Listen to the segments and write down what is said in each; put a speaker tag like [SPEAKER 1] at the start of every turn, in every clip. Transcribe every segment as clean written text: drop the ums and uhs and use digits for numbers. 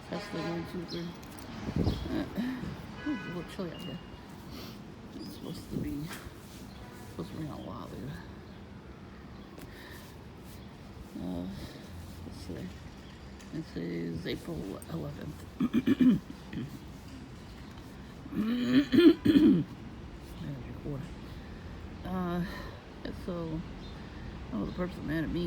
[SPEAKER 1] Testing 1, 2, 3. It's a little chilly out here. It's supposed to rain out a while later. Let's see. This is April 11th. So, the person mad at me.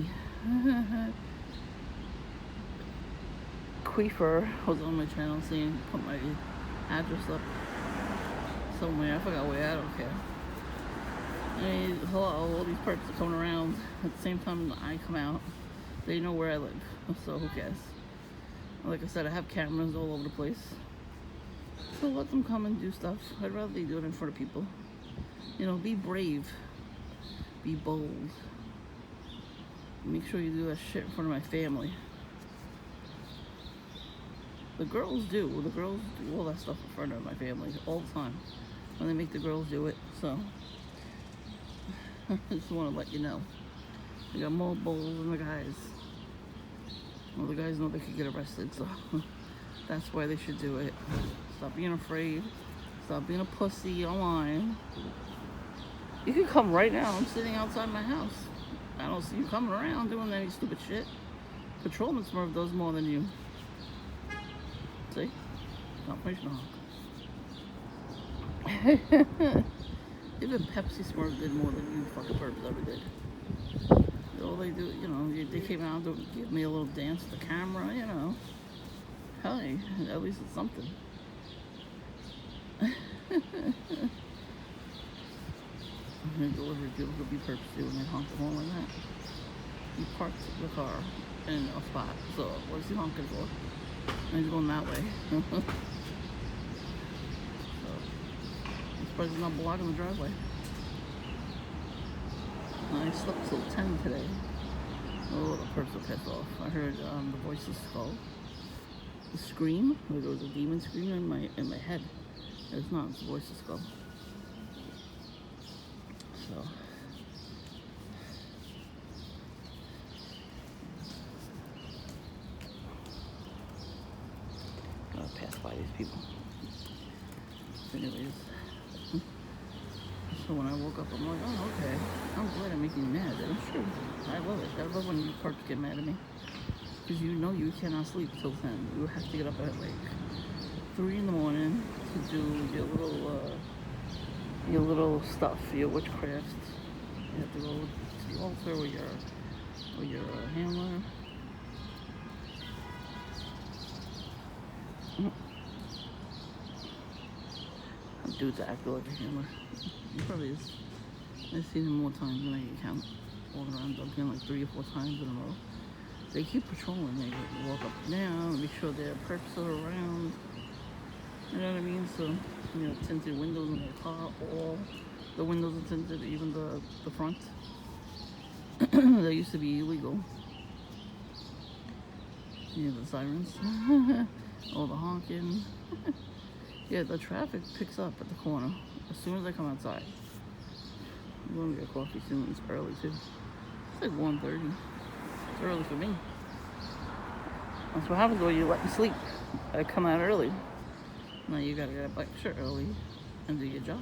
[SPEAKER 1] Queefer was on my channel saying put my address up somewhere. I forgot where. I don't care. Hello, all these perps are coming around at the same time I come out. They know where I live, so who cares? Like I said, I have cameras all over the place. So let them come and do stuff. I'd rather they do it in front of people. You know, be brave. Be bold. Make sure you do that shit in front of my family. The girls do all that stuff in front of my family all the time. When they make the girls do it, so I just want to let you know. They got more balls than the guys. Well, the guys know they could get arrested, so that's why they should do it. Stop being afraid. Stop being a pussy online. You can come right now. I'm sitting outside my house. I don't see you coming around doing any stupid shit. Patrolman Smurf does more than you. See? Confirmation honk. Even Pepsi Smurf did more than you fucking perps ever did. All they do, you know, they came out to give me a little dance with the camera, you know. Hey, at least it's something. Delivery people could be perps too when they honk the horn like that. He parked the car in a spot, so what is he honking for? And he's going that way. So, I'm surprised he's not blocking the driveway. I slept till 10 today. Oh, the perps will piss off. I heard the voice's skull. The scream, like there was a demon scream in my head. It's not, it's the voice's skull. So gotta pass by these people. Anyways, so when I woke up, I'm like, oh, okay. I'm glad I'm making you mad. That's true. I love it. I love when you perps get mad at me. Because you know you cannot sleep till 10. You have to get up at like 3 in the morning to do your little stuff, your witchcraft. You have to go to the altar with your handler. Dude's acting like a handler. He probably is. I've seen him more times than I can count. Walking around Dunkin' like 3 or 4 times in a row. They keep patrolling. They walk up and down, make sure their perps are around. You know what I mean? So, you know, tinted windows in their car, all the windows are tinted, even the front. That used to be illegal. Yeah, the sirens. All the honking. Yeah, the traffic picks up at the corner as soon as I come outside. I'm going to get coffee soon. It's early too. It's like 1:30. It's early for me. That's what happens when you let me sleep. I come out early. Now you gotta get up extra early and do your job.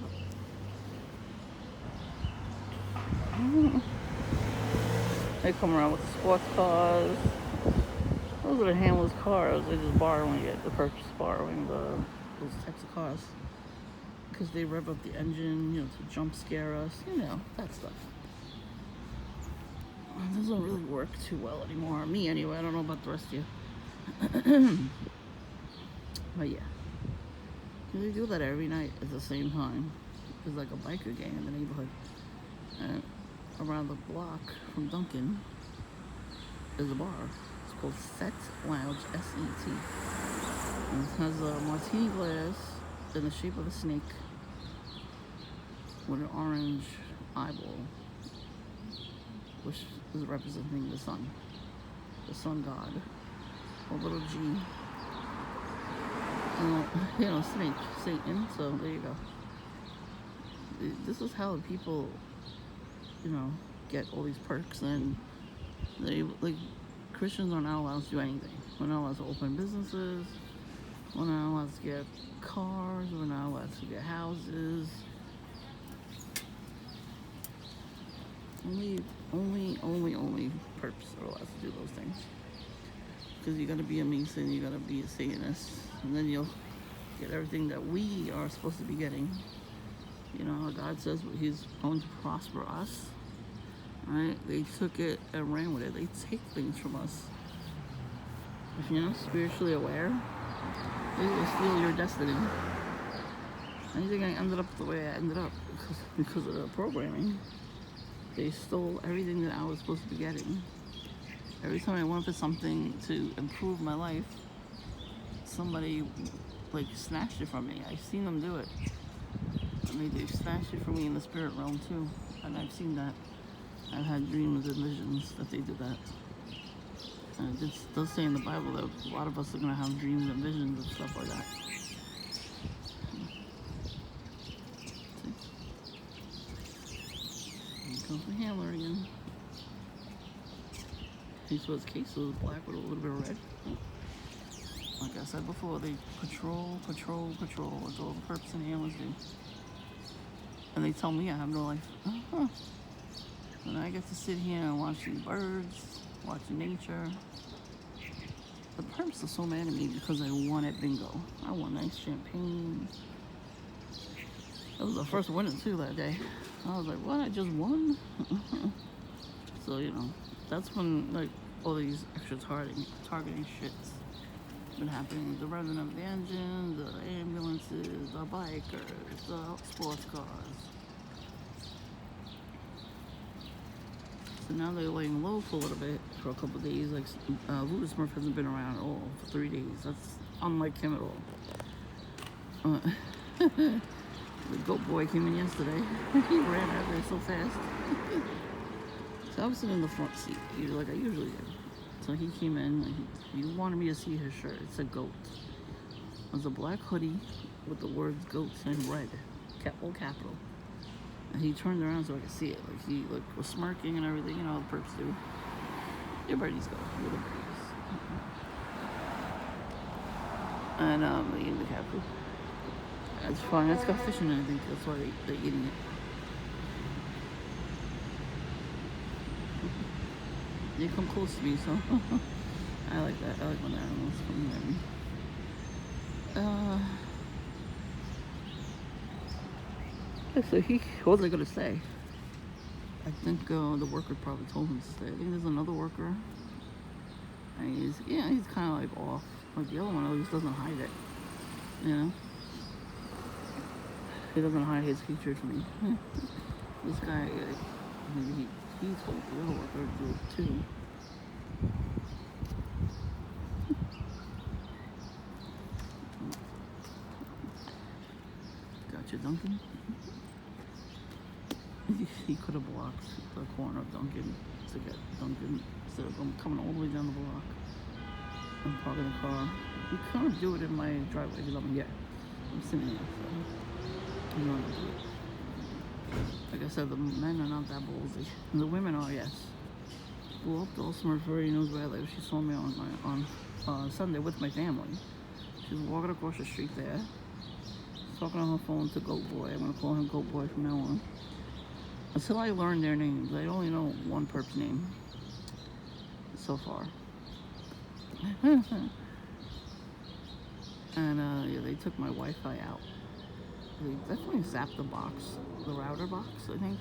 [SPEAKER 1] They come around with the sports cars. Those are the handless cars. They're just borrowing it. The perps borrowing those types of cars. Because they rev up the engine, you know, to jump scare us. You know, that stuff. It doesn't really work too well anymore. Me anyway. I don't know about the rest of you. But yeah. They do that every night at the same time. There's like a biker gang in the neighborhood. And around the block from Dunkin' is a bar. It's called Set Lounge, S-E-T. And it has a martini glass in the shape of a snake with an orange eyeball, which is representing the sun god, a little G. You know, snake, Satan, so there you go. This is how people, you know, get all these perks, and they, like, Christians are not allowed to do anything. We're not allowed to open businesses. We're not allowed to get cars. We're not allowed to get houses. Only perps are allowed to do those things. Because you gotta be a Mason, you gotta be a Satanist, and then you'll get everything that we are supposed to be getting. You know how God says He's going to prosper us, right? They took it and ran with it. They take things from us. If you're not spiritually aware, they will steal your destiny. I think I ended up the way I ended up because of the programming. They stole everything that I was supposed to be getting. Every time I went for something to improve my life, somebody like snatched it from me. I've seen them do it. I mean, they snatched it from me in the spirit realm too, and I've seen that. I've had dreams and visions that they did that. And it does say in the Bible that a lot of us are going to have dreams and visions and stuff like that. Here comes the handler again. So his case was black with a little bit of red. Like I said before, they patrol. That's all the perps and handlers do. And they tell me I have no life. And I get to sit here and watch these birds, watch nature. The perps are so mad at me because I won at bingo. I won nice champagne. That was the first winning too that day. I was like, what? I just won? So, you know, that's when like all these extra targeting shit's been happening. The running of the engine, the ambulances, the bikers, the sports cars. So now they're laying low for a little bit for a couple of days. Like Voodoo Smurf hasn't been around at all for 3 days. That's unlike him at all. The goat boy came in yesterday. He ran out there so fast. So I was sitting in the front seat, like I usually do. So he came in, and he wanted me to see his shirt. It said goat. It was a black hoodie with the words goats in red, all capital. And he turned around so I could see it. Like he was smirking and everything, you know how the perps do. Your birdies go, little birdies. And they eat the cat food. It's fine. It's got fish in it, I think. That's why they're eating it. They come close to me, so I like that. I like when the animals come near me. So what was I gonna say? I think the worker probably told him to stay. I think there's another worker, and he's kind of like off. Like the other one at least doesn't hide it, you know. He doesn't hide his hatred for me. This guy, he told the other worker to do it too. Gotcha, Duncan. He could have blocked the corner of Duncan to get Duncan instead of coming all the way down the block and parking the car. He can't do it in my driveway because I'm sitting here, so I'm not gonna do it. Like I said, the men are not that ballsy. And the women are, yes. Well, the Smurf already knows where I live. She saw me on Sunday with my family. She was walking across the street there, talking on her phone to Goat Boy. I'm gonna call him Goat Boy from now on. Until I learn their names. I only know one perp's name so far. And yeah, they took my Wi-Fi out. They definitely zapped the box, the router box, I think.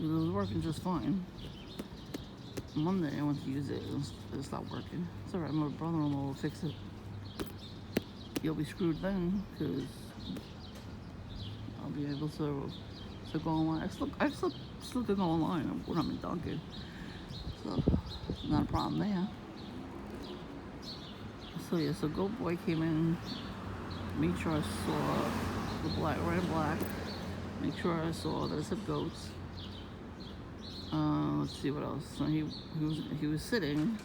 [SPEAKER 1] It was working just fine. Monday I went to use it, it stopped working. It's alright, my brother-in-law will fix it. You'll be screwed then, because I'll be able to go online. I still can go online when I'm in Dunkin'. So, not a problem there. So yeah, so Goat Boy came in, made sure I saw the red and black, make sure I saw that it said goats. Let's see what else. So he was sitting,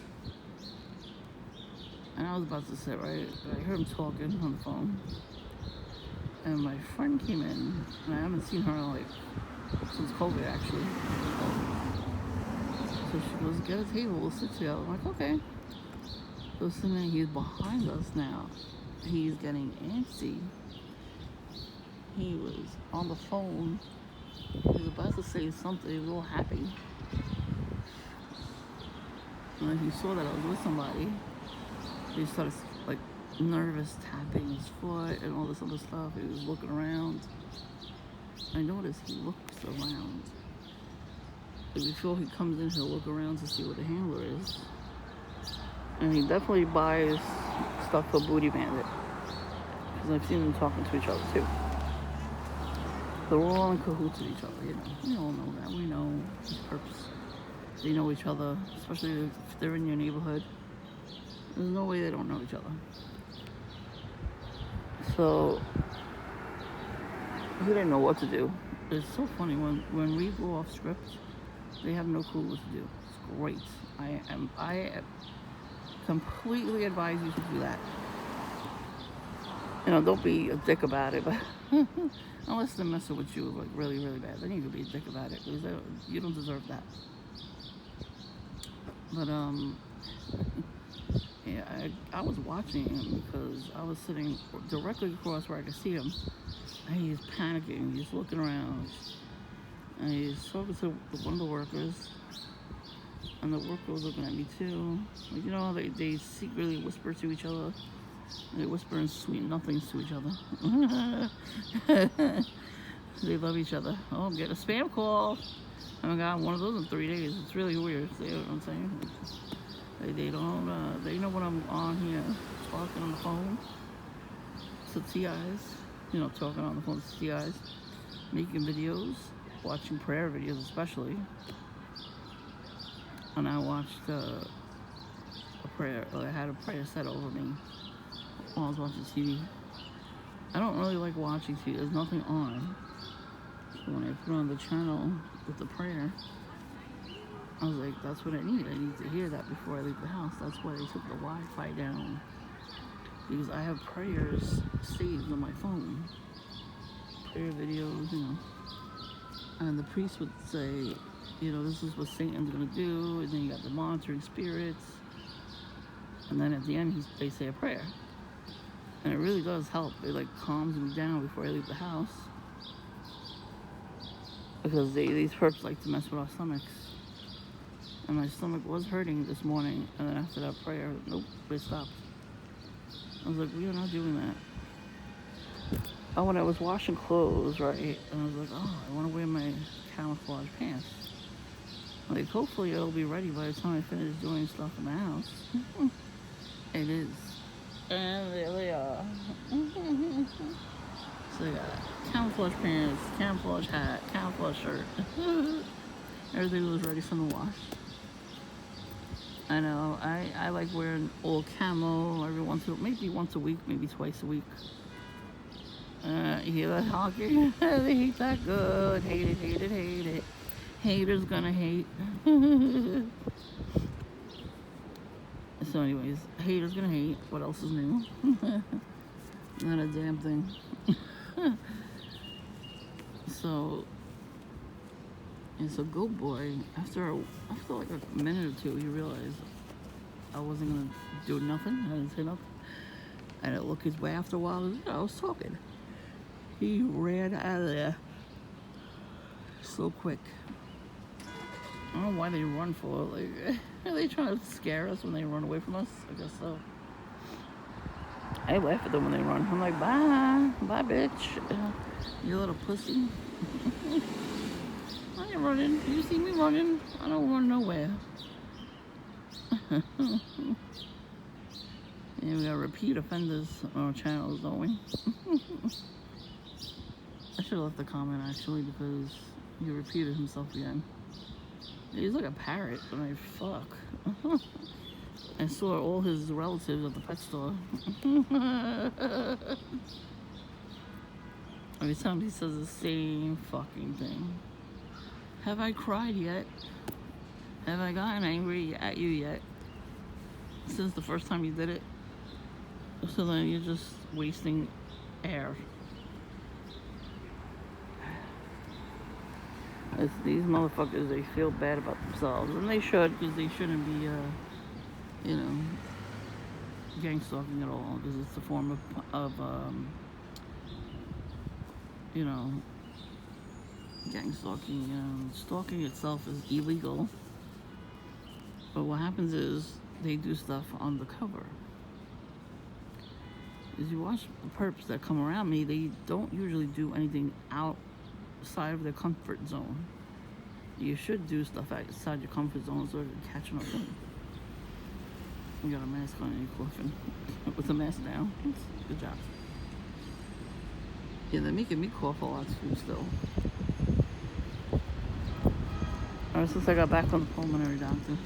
[SPEAKER 1] and I was about to sit right. I heard him talking on the phone, and my friend came in, and I haven't seen her like since COVID actually. So she goes, "Get a table, we'll sit together." I'm like, okay. Listening, he's behind us now. He's getting antsy. He was on the phone. He was about to say something. He was all happy. And then he saw that I was with somebody. He started like nervous tapping his foot and all this other stuff. He was looking around. I noticed he looks around. And before he comes in, he'll look around to see what the handler is. And he definitely buys stuff for Booty Bandit. Because I've seen them talking to each other too. They're all in cahoots with each other, you know. We all know that. We know these perps. They know each other, especially if they're in your neighborhood. There's no way they don't know each other. So, he didn't know what to do. It's so funny, when we go off script, they have no clue what to do. It's great. I completely advise you to do that. You know, don't be a dick about it, but unless they're messing with you like really, really bad, then you can be a dick about it, because you don't deserve that. But yeah, I was watching him because I was sitting directly across where I could see him, and he's panicking. He's looking around, and he's talking to one of the workers, and the worker was looking at me too. Like, you know, they secretly whisper to each other. They whisper in sweet nothings to each other. They love each other. Oh, get a spam call. I haven't gotten one of those in 3 days. It's really weird. You know what I'm saying? They don't. They know when I'm on here talking on the phone to TIs. You know, talking on the phone to TIs, making videos, watching prayer videos especially. And I watched a prayer. I had a prayer set over me while I was watching TV. I don't really like watching TV. There's nothing on. So when I put on the channel with the prayer, I was like, that's what I need. I need to hear that before I leave the house. That's why they took the Wi-Fi down. Because I have prayers saved on my phone. Prayer videos, you know. And the priest would say, you know, this is what Satan's going to do. And then you got the monitoring spirits. And then at the end, they say a prayer. And it really does help. It like calms me down before I leave the house. Because these perps like to mess with our stomachs. And my stomach was hurting this morning. And then after that prayer, nope, it stopped. I was like, we are not doing that. Oh, when I was washing clothes, right? And I was like, oh, I want to wear my camouflage pants. Like, hopefully it'll be ready by the time I finish doing stuff in the house. It is. And there they are. So I got camouflage pants, camouflage hat, camouflage shirt. Everything was ready for the wash. I know, I like wearing all camo maybe once a week, maybe twice a week. You hear that honking? They hate that good. Hate it, hate it, hate it. Haters gonna hate. So anyways, haters gonna hate. What else is new? Not a damn thing. So go boy. After like a minute or two, he realized I wasn't gonna do nothing. I didn't say nothing. I didn't look his way after a while. I was talking. He ran out of there so quick. I don't know why they run for. Like, are they trying to scare us when they run away from us? I guess so. I laugh at them when they run. I'm like, bye, bitch. You little pussy. I ain't running. You see me running? I don't run nowhere. Yeah, we got repeat offenders on our channels, don't we? I should have left the comment actually, because he repeated himself again. He's like a parrot, but I fuck. I saw all his relatives at the pet store. Every time he says the same fucking thing. Have I cried yet? Have I gotten angry at you yet? Since the first time you did it? So then you're just wasting air. These motherfuckers, they feel bad about themselves, and they should, because they shouldn't be, you know, gang stalking at all because it's a form of you know, gang stalking. Stalking itself is illegal, but what happens is they do stuff on the cover. As you watch the perps that come around me, they don't usually do anything outside of their comfort zone. You should do stuff outside your comfort zone so you're catching up. You got a mask on and you're coughing with the mask down. Good job. Yeah, they're making me cough a lot too still. Ever since I got back from the pulmonary doctor,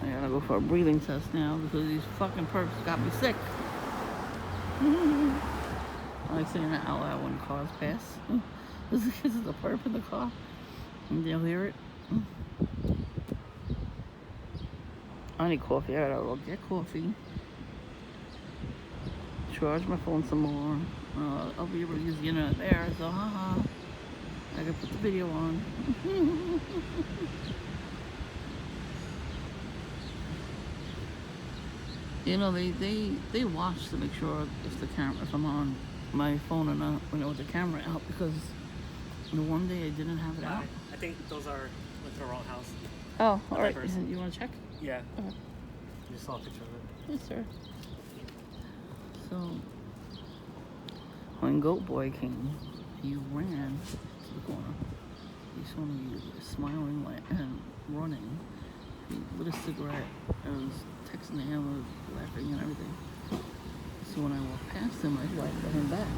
[SPEAKER 1] I gotta go for a breathing test now because these fucking perps got me sick. I like saying that out loud when cars pass. This is a perp in the car, and they'll hear it. I need coffee. I gotta go get coffee. Charge my phone some more. I'll be able to use the internet there, so haha. I can put the video on. You know, they watch to make sure if I'm on my phone or not, with the camera out, because the one day I didn't have it out.
[SPEAKER 2] I think those are with the wrong house.
[SPEAKER 1] Oh, all right. You want to check?
[SPEAKER 2] Yeah.
[SPEAKER 1] Okay.
[SPEAKER 2] You just saw a picture of it.
[SPEAKER 1] Yes, sir. So, when Goat Boy came, he ran to the corner. He saw me smiling and running with a cigarette and was texting him, laughing and everything. So when I walked past him, I waved at him back.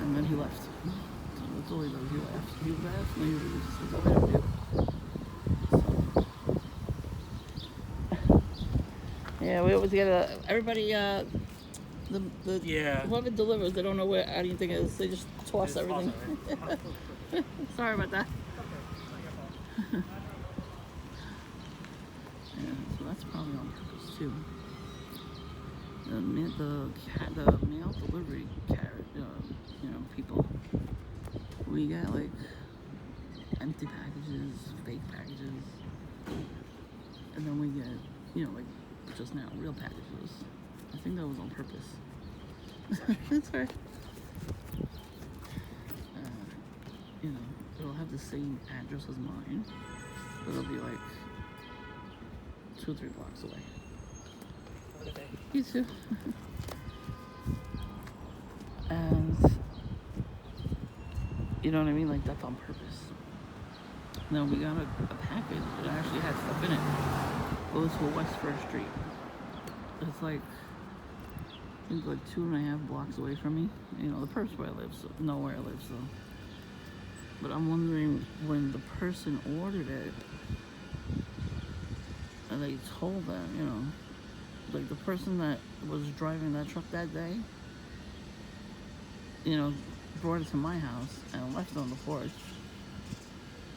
[SPEAKER 1] And then he left. So that's all he does. He laughs. He laughs and he leaves. That's all he does. Yeah, we always get everybody, whoever delivers, they don't know where anything is. They just toss everything. Sorry about that. Yeah, so that's probably on purpose too. The mail delivery people, we get like empty packages, fake packages, and then we get, like just now, real packages. I think that was on purpose. That's right. It'll have the same address as mine, but it'll be like 2 or 3 blocks away. You too. And you know what I mean? Like, that's on purpose. Now we got a package that actually had stuff in it. Goes to West 1st Street. It's like, I think like 2.5 blocks away from me. The perps where I live, so know where I live, so. But I'm wondering when the person ordered it, and they told them, like the person that was driving that truck that day, brought it to my house and left it on the porch.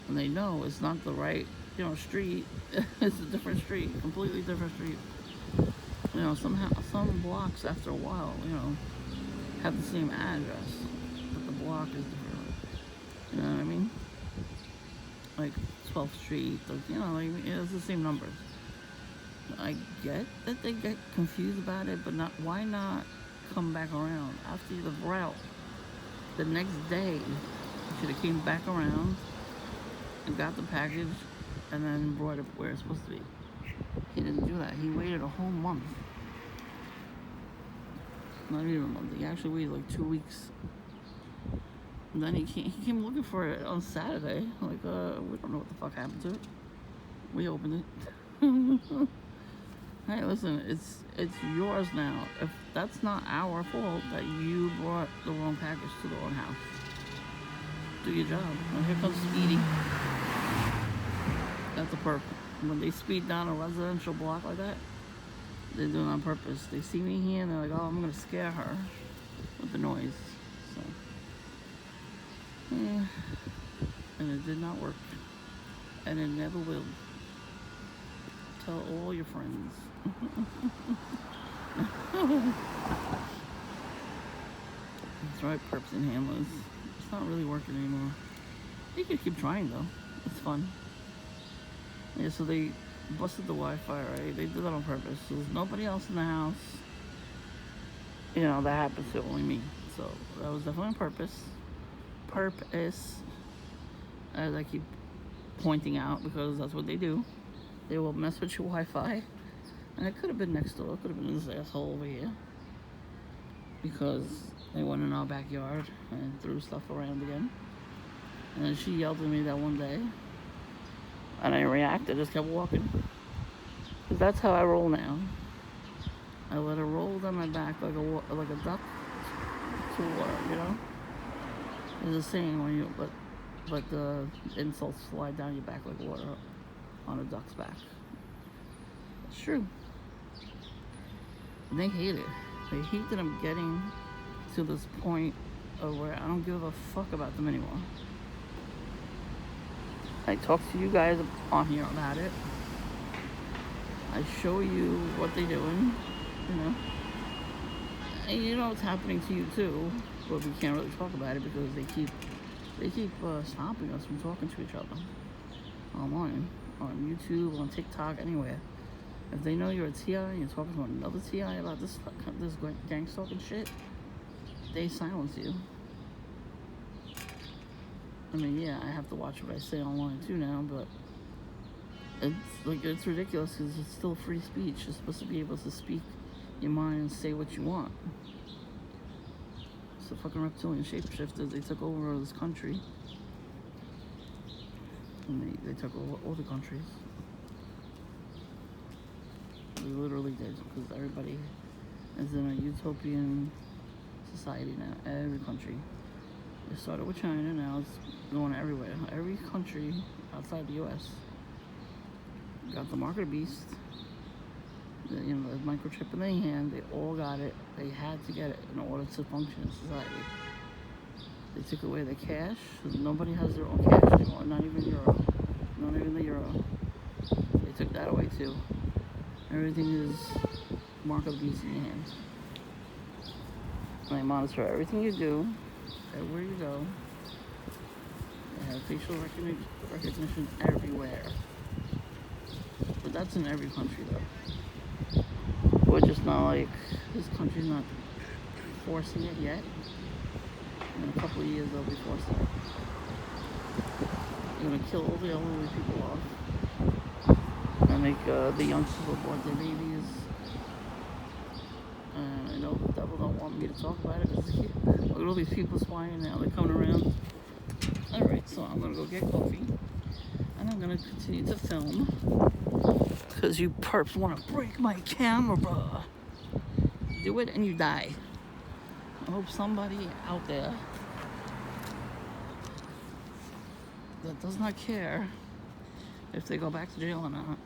[SPEAKER 1] And they know it's not the right, street. It's a different street, completely different street. Somehow, some blocks after a while, have the same address, but the block is different. You know what I mean? Like 12th Street, it's the same numbers. I get that they get confused about it, but why not come back around after the route? The next day, you should have came back around and got the package and then brought it where it's supposed to be. He didn't do that. He waited a whole month. Not even a month. He actually waited like 2 weeks. And then he came looking for it on Saturday. Like, we don't know what the fuck happened to it. We opened it. Hey, listen, it's yours now. If that's not our fault that you brought the wrong package to the wrong house, do your job. And here comes Speedy. That's a perp. When they speed down a residential block like that, they're doing it on purpose. They see me here and they're like, oh, I'm gonna scare her with the noise. So, yeah. And it did not work. And it never will. Tell all your friends. That's right, perps and handlers. It's not really working anymore. You can keep trying though. It's fun. Yeah, so they busted the Wi-Fi, right? They did that on purpose. There was nobody else in the house. You know, that happens to only me. So that was definitely on purpose. Purpose, as I keep pointing out, because that's what they do. They will mess with your Wi-Fi. And it could have been next door. It could have been this asshole over here. Because they went in our backyard and threw stuff around again. And then she yelled at me that one day. And I didn't react. I just kept walking. Because that's how I roll now. I let her roll down my back like a duck to water, you know? There's a saying when you let the insults slide down your back like water on a duck's back. It's true. And they hate it. They hate that I'm getting to this point of where I don't give a fuck about them anymore. I talk to you guys on here about it. I show you what they're doing, you know. And you know it's happening to you too, but we can't really talk about it because they keep stopping us from talking to each other online, on YouTube, on TikTok, anywhere. If they know you're a TI and you're talking to another TI about this gang stalking shit, they silence you. I mean, yeah, I have to watch what I say online too now, but it's ridiculous because it's still free speech. You're supposed to be able to speak your mind and say what you want. It's the fucking reptilian shapeshifters. They took over this country. And they took over all the countries. They literally did, because everybody is in a utopian society now. Every country. It started with China, now it's going everywhere. Every country outside the U.S. got the mark of the beast. The microchip in their hand. They all got it. They had to get it in order to function in society. They took away the cash. Nobody has their own cash anymore. Not even euro. Not even the euro. They took that away too. Everything is mark of the beast in your hands. And they monitor everything you do, everywhere you go. They have facial recognition everywhere. But that's in every country though. We're just not like, this country's not forcing it yet. In a couple of years they'll be forcing it. They're gonna kill all the elderly people off. And make the youngsters abort their babies. And I know the devil don't want me to talk about it because look at all these people spying now. They're coming around. Alright, so I'm gonna go get coffee. And I'm gonna continue to film. Because you perps want to break my camera. Do it and you die. I hope somebody out there that does not care if they go back to jail or not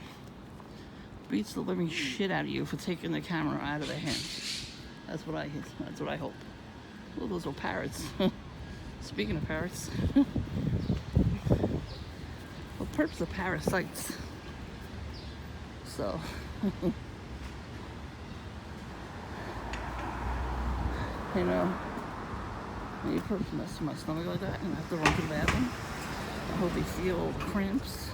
[SPEAKER 1] beats the living shit out of you for taking the camera out of their hands. That's what I hope. Well, those were parrots. Speaking of parrots, well, perps are parasites. So, you know, maybe perps mess with my stomach like that and I have to run to the bathroom. I hope they feel cramps.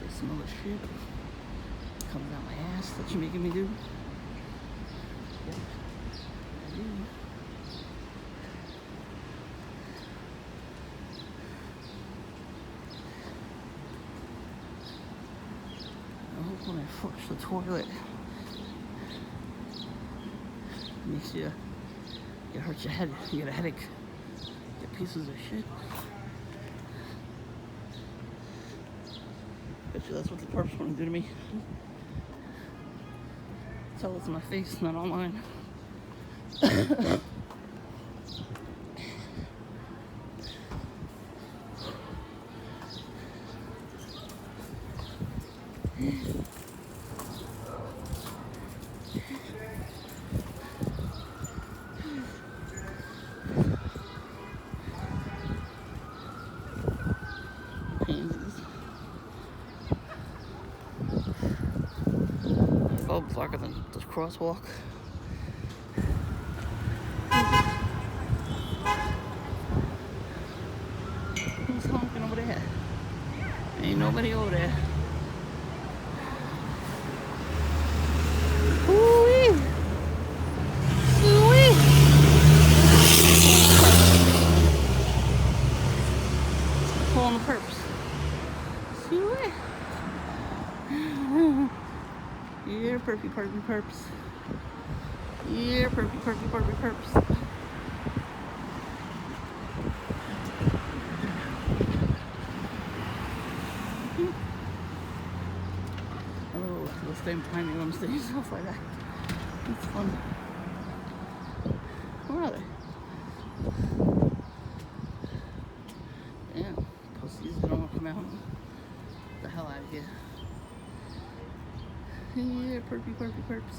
[SPEAKER 1] They smell the shit. Comes out my ass that you're making me do. Yep, I do. I hope when I flush the toilet, makes you hurt your head. You get a headache. Get pieces of shit. Bet you that's what the perps want to do to me. Tell it to my face, not online. Oh, blacker than the crosswalk. Who's honking over there? there. Ooh-wee. Ooh-wee. Pulling the perps. Ooh-wee. Yeah, perpy, perpy, perps. Yeah, perpy, perpy, perpy, perps. Oh, they'll stay behind me when I'm sitting stuff like that. It's fun. Where are they? Damn, pussies, they don't want to come out. Get the hell out of here. Yeah, perpy, perpy, perps.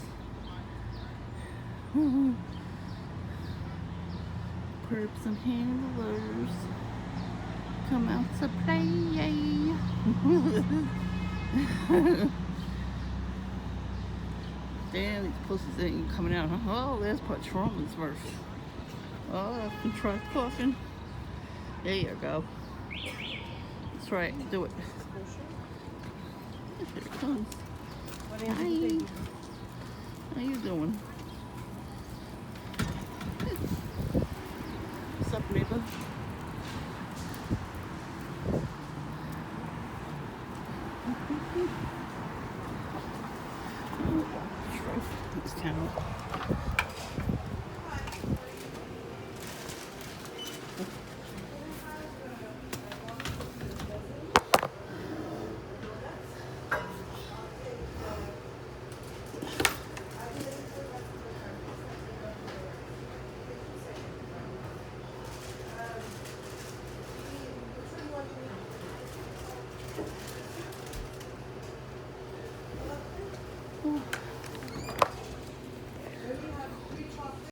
[SPEAKER 1] Perps and handlers come out to play. Damn, these pussies ain't coming out. Oh, there's Patron's verse. Oh, I can try coughing. There you go. That's right, do it. Here it comes. Hi. How you doing? What's up, neighbor? This camera.